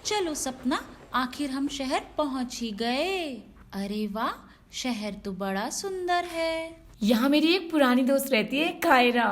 चलो सपना, आखिर हम शहर पहुंच ही गए। अरे वाह, शहर तो बड़ा सुंदर है। यहाँ मेरी एक पुरानी दोस्त रहती है, कायरा।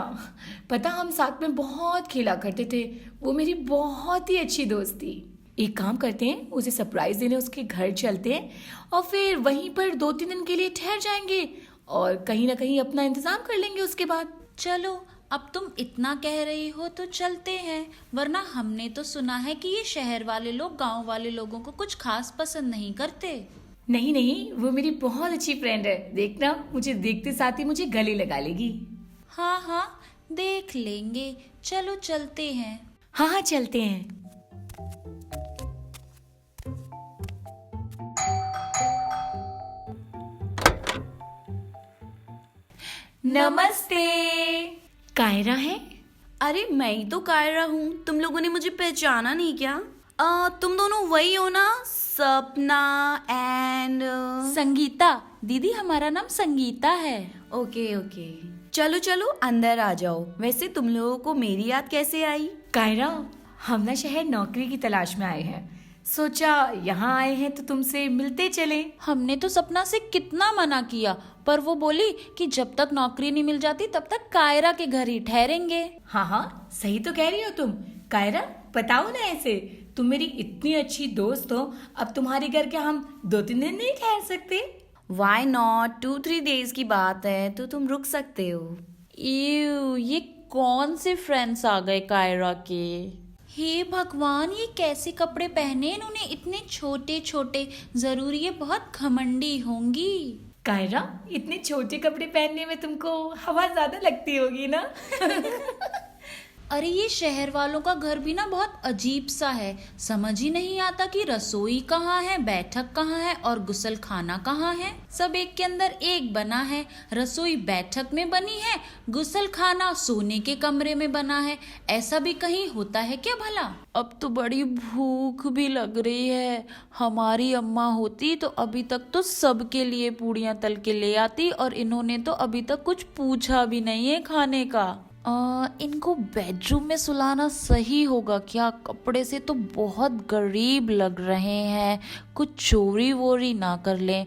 पता, हम साथ में बहुत खेला करते थे। वो मेरी बहुत ही अच्छी दोस्त थी। एक काम करते हैं, उसे सरप्राइज देने उसके घर चलते हैं और फिर वहीं पर 2-3 दिन के लिए ठहर जाएंगे और कहीं ना कहीं अपना इंतजाम कर लेंगे उसके बाद। चलो, अब तुम इतना कह रही हो तो चलते हैं, वरना हमने तो सुना है कि ये शहर वाले लोग गांव वाले लोगों को कुछ खास पसंद नहीं करते। नहीं नहीं, वो मेरी बहुत अच्छी फ्रेंड है। देखना, मुझे देखते साथ ही मुझे गले लगा लेगी। हाँ हाँ, देख लेंगे। चलो चलते हैं। हाँ हाँ, चलते हैं। नमस्ते। कायरा है? अरे मैं ही तो कायरा हूँ। तुम लोगों ने मुझे पहचाना नहीं क्या? तुम दोनों वही हो ना, सपना एंड संगीता दीदी, हमारा नाम संगीता है। ओके ओके, चलो चलो अंदर आ जाओ। वैसे तुम लोगों को मेरी याद कैसे आई? कायरा, हम ना शहर नौकरी की तलाश में आए हैं। सोचा यहाँ आए हैं तो तुमसे मिलते चले। हमने तो सपना से कितना मना किया, पर वो बोली कि जब तक नौकरी नहीं मिल जाती तब तक कायरा के घर ही ठहरेंगे। हाँ हाँ, सही तो कह रही हो तुम। कायरा, बताओ ना, ऐसे तुम मेरी इतनी अच्छी दोस्त हो, अब तुम्हारे घर क्या हम 2-3 दिन नहीं ठहर सकते? वाई नॉट, 2-3 डेज की बात है तो तुम रुक सकते हो। ये कौन से फ्रेंड्स आ गए कायरा के। हे भगवान, ये कैसे कपड़े पहने इन्होंने, इतने छोटे छोटे। जरूर ये बहुत घमंडी होंगी। कायरा, इतने छोटे कपड़े पहनने में तुमको हवा ज्यादा लगती होगी ना? अरे ये शहर वालों का घर भी ना बहुत अजीब सा है। समझ ही नहीं आता कि रसोई कहाँ है, बैठक कहाँ है और गुसल खाना कहाँ है। सब एक के अंदर एक बना है। रसोई बैठक में बनी है, गुसल खाना सोने के कमरे में बना है। ऐसा भी कहीं होता है क्या भला? अब तो बड़ी भूख भी लग रही है। हमारी अम्मा होती तो अभी तक तो सबके लिए पूड़ियाँ तल के ले आती, और इन्होंने तो अभी तक कुछ पूछा भी नहीं है खाने का। इनको बेडरूम में सुलाना सही होगा क्या? कपड़े से तो बहुत गरीब लग रहे हैं, कुछ चोरी वोरी ना कर लें।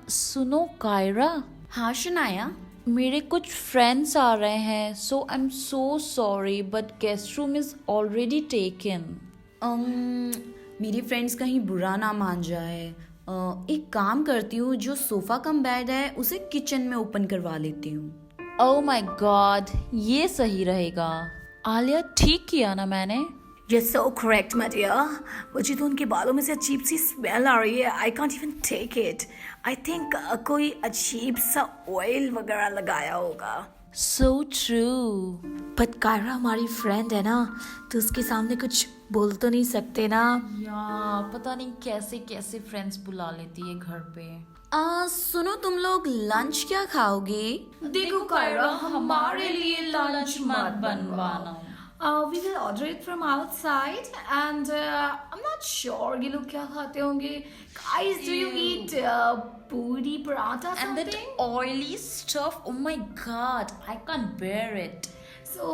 सुनो कायरा। हाँ शनाया। मेरे कुछ फ्रेंड्स आ रहे हैं, so I am so sorry but guest room is already taken. मेरी फ्रेंड्स कहीं बुरा ना मान जाए। एक काम करती हूँ, जो सोफा कम बेड है उसे किचन में ओपन करवा लेती हूँ। ओह माय गॉड, ये सही रहेगा। आलिया, ठीक किया ना मैंने? You're so correct, my dear. मुझे तो उनके बालों में से अजीब सी स्मेल आ रही है। I can't even take it. I think कोई अजीब सा ऑयल वगैरह लगाया होगा। So true. But कायरा हमारी फ्रेंड है ना, तो उसके सामने कुछ बोल तो नहीं सकते ना। पता नहीं कैसे कैसे फ्रेंड्स बुला लेती है घर पे। सुनो, तुम लोग लंच क्या खाओगे? देखो कायरा, हमारे लिए लंच मत बनवाना। We will order it from outside and I'm not sure ये लोग क्या खाते होंगे। Guys, do you eat पूरी paratha And that something? oily stuff, oh my god, I can't bear it. So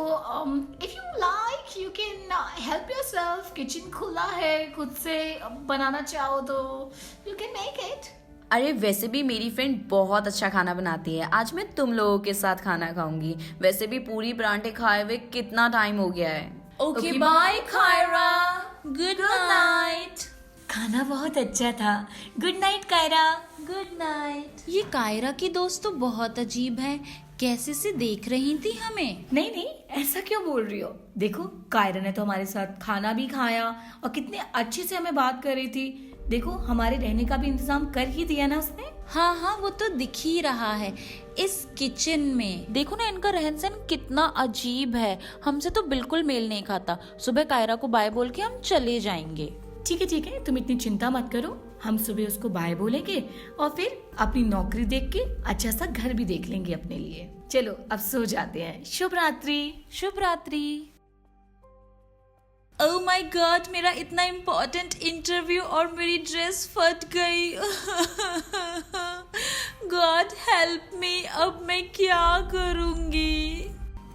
if you like, you can help yourself. Kitchen खुला है, खुद से बनाना चाहो तो you can make it. अरे वैसे भी मेरी फ्रेंड बहुत अच्छा खाना बनाती है। आज मैं तुम लोगों के साथ खाना खाऊंगी। वैसे भी पूरी परांठे खाए हुए कितना टाइम हो गया है। Okay, bye Kiara. Good night. खाना बहुत अच्छा था। Good night Kaira. Good night. ये कायरा की दोस्त तो बहुत अजीब है, कैसे से देख रही थी हमें। नहीं नहीं, ऐसा क्यों बोल रही हो? देखो, कायरा ने तो हमारे साथ खाना भी खाया और कितने अच्छे से हमें बात कर रही थी। देखो, हमारे रहने का भी इंतजाम कर ही दिया ना उसने। हाँ हाँ, वो तो दिख ही रहा है इस किचन में। देखो ना, इनका रहन सहन कितना अजीब है, हमसे तो बिल्कुल मेल नहीं खाता। सुबह कायरा को बाय बोल के हम चले जाएंगे। ठीक है, तुम इतनी चिंता मत करो। हम सुबह उसको बाय बोलेंगे और फिर अपनी नौकरी देख के अच्छा सा घर भी देख लेंगे अपने लिए। चलो अब सो जाते हैं। शुभ रात्रि। शुभ रात्रि। ओह माय गॉड, मेरा इतना इम्पोर्टेंट इंटरव्यू और मेरी ड्रेस फट गई। गॉड हेल्प मी, अब मैं क्या करूंगी?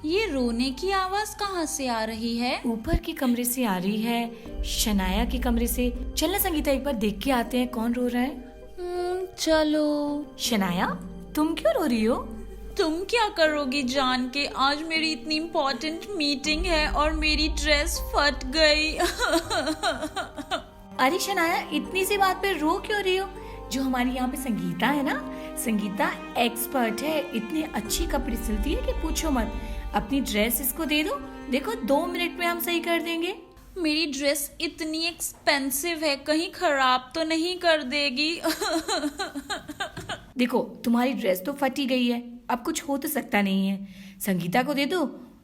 ये रोने की आवाज कहाँ से आ रही है? ऊपर के कमरे से आ रही है, शनाया के कमरे से। चलना संगीता, एक बार देख के आते हैं कौन रो रहा है। चलो। शनाया, तुम क्यों रो रही हो? तुम क्या करोगी जान के? आज मेरी इतनी इम्पोर्टेंट मीटिंग है और मेरी ड्रेस फट गई। अरे शनाया, इतनी सी बात पे रो क्यों रही हो? जो हमारी यहाँ पे संगीता है ना, संगीता एक्सपर्ट है, इतने अच्छी कपड़े सिलती है कि पूछो मत। अपनी ड्रेस इसको दे दो, देखो 2 मिनट में हम सही कर देंगे। मेरी ड्रेस इतनी एक्सपेंसिव है, कहीं खराब तो नहीं कर देगी? देखो तुम्हारी ड्रेस तो फटी गई है, अब कुछ हो तो सकता नहीं है। संगीता को दे दो,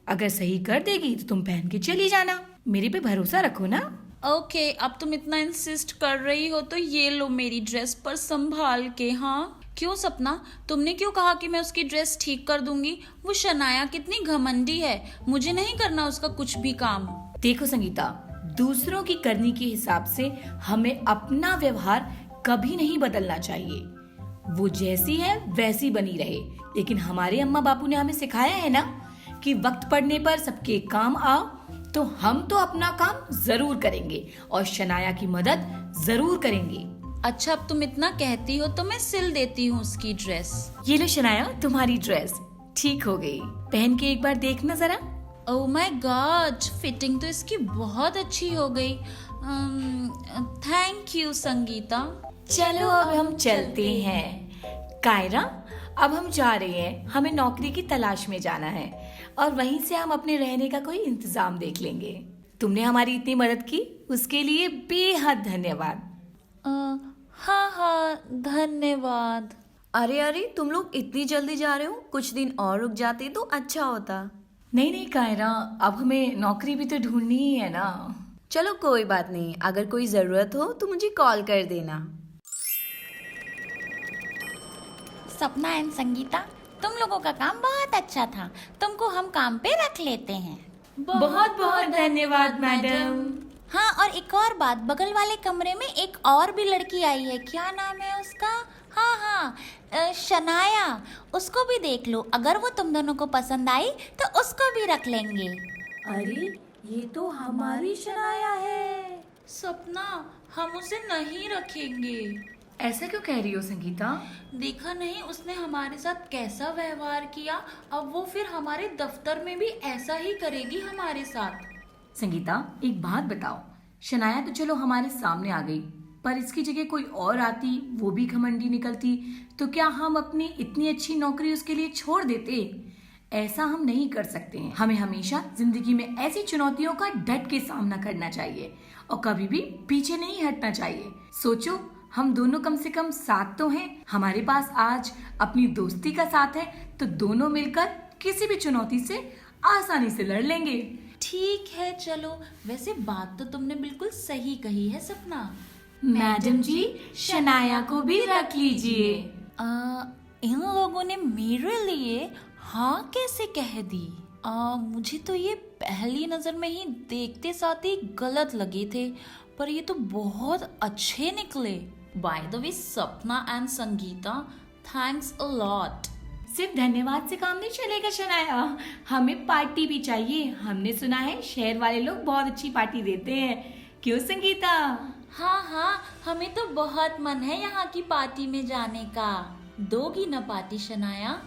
अगर सही कर देगी तो तुम पहन के चली जाना। मेरे पे भरोसा रखो ना। ओके, अब तुम इतना इंसिस्ट कर रही हो तो ये लो मेरी ड्रेस, पर संभाल के। हाँ क्यों सपना, तुमने क्यों कहा कि मैं उसकी ड्रेस ठीक कर दूंगी? वो शनाया कितनी घमंडी है, मुझे नहीं करना उसका कुछ भी काम। देखो संगीता, दूसरों की करनी के हिसाब से हमें अपना व्यवहार कभी नहीं बदलना चाहिए। वो जैसी है वैसी बनी रहे, लेकिन हमारे अम्मा बापू ने हमें सिखाया है ना कि वक्त पड़ने पर सबके काम आओ, तो हम तो अपना काम जरूर करेंगे और शनाया की मदद जरूर करेंगे। अच्छा, अब तुम इतना कहती हो तो मैं सिल देती हूँ उसकी ड्रेस। ये लो शनाया, तुम्हारी ड्रेस ठीक हो गई, पहन के एक बार देखना जरा। ओह माय गॉड, फिटिंग तो इसकी बहुत अच्छी हो गई। Thank you Sangeeta. चलो अब हम चलते हैं। कायरा, अब हम जा रहे हैं, हमें नौकरी की तलाश में जाना है और वहीं से हम अपने रहने का कोई इंतजाम देख लेंगे। तुमने हमारी इतनी मदद की, उसके लिए बेहद धन्यवाद। हाँ धन्यवाद। अरे तुम लोग इतनी जल्दी जा रहे हो, कुछ दिन और रुक जाते तो अच्छा होता। नहीं कायरा, अब हमें नौकरी भी तो ढूंढनी ही है ना। चलो कोई बात नहीं, अगर कोई जरूरत हो तो मुझे कॉल कर देना। सपना एंड संगीता, तुम लोगों का काम बहुत अच्छा था, तुमको हम काम पे रख लेते हैं। बहुत बहुत धन्यवाद मैडम। हाँ, और एक और बात, बगल वाले कमरे में एक और भी लड़की आई है, क्या नाम है उसका? हाँ शनाया, उसको भी देख लो, अगर वो तुम दोनों को पसंद आई तो उसको भी रख लेंगे। अरे ये तो हमारी शनाया है। सपना, हम उसे नहीं रखेंगे। ऐसा क्यों कह रही हो संगीता? देखा नहीं उसने हमारे साथ कैसा व्यवहार किया, अब वो फिर हमारे दफ्तर में भी ऐसा ही करेगी हमारे साथ। संगीता एक बात बताओ, शनाया तो चलो हमारे सामने आ गई, पर इसकी जगह कोई और आती, वो भी घमंडी निकलती, तो क्या हम अपनी इतनी अच्छी नौकरी उसके लिए छोड़ देते? ऐसा हम नहीं कर सकते हैं। हमें हमेशा जिंदगी में ऐसी चुनौतियों का डट के सामना करना चाहिए और कभी भी पीछे नहीं हटना चाहिए। सोचो, हम दोनों कम से कम साथ तो हैं, हमारे पास आज अपनी दोस्ती का साथ है, तो दोनों मिलकर किसी भी चुनौती से आसानी से लड़ लेंगे। ठीक है चलो, वैसे बात तो तुमने बिल्कुल सही कही है सपना। मैडम जी, शनाया को भी रख लीजिए। इन लोगों ने मेरे लिए हाँ कैसे कह दी? मुझे तो ये पहली नजर में ही देखते साथ ही गलत लगे थे, पर ये तो बहुत अच्छे निकले। बाय द वे सपना and Sangeeta, thanks a lot. सिर्फ धन्यवाद से काम नहीं चलेगा शनाया, हमें पार्टी भी चाहिए। हमने सुना है शहर वाले लोग बहुत अच्छी पार्टी देते हैं, क्यों संगीता? हाँ, हमें तो बहुत मन है यहाँ की पार्टी में जाने का। दोगी ना पार्टी शनाया?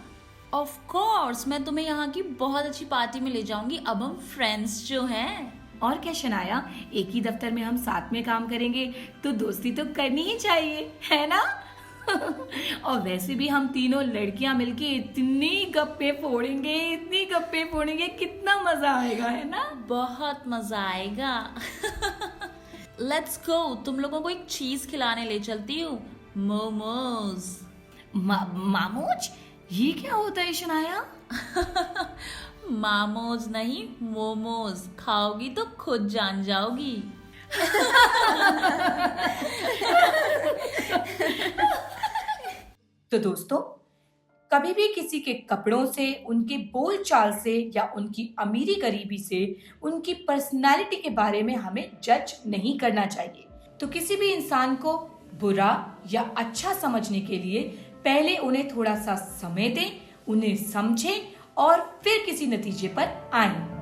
ऑफ कोर्स, मैं तुम्हें यहाँ की बहुत अच्छी पार्टी में ले जाऊंगी। अब हम फ्रेंड्स जो हैं। और क्या शनाया, एक ही दफ्तर में हम साथ में काम करेंगे तो दोस्ती तो करनी ही चाहिए, है ना? और वैसे भी हम तीनों लड़कियां मिलके इतनी गप्पे फोड़ेंगे, कितना मजा आएगा, है ना? बहुत मजा आएगा। लेट्स गो, तुम लोगों को एक चीज खिलाने ले चलती हूँ, मोमोज। मामोज? ये क्या होता है शनाया? मामोज नहीं, मोमोज। खाओगी तो खुद जान जाओगी। तो दोस्तों, कभी भी किसी के कपड़ों से, उनके बोलचाल से या उनकी अमीरी गरीबी से, उनकी पर्सनालिटी के बारे में हमें जज नहीं करना चाहिए। तो किसी भी इंसान को बुरा या अच्छा समझने के लिए पहले उन्हें थोड़ा सा समय दें, उन्हें समझें और फिर किसी नतीजे पर आएं।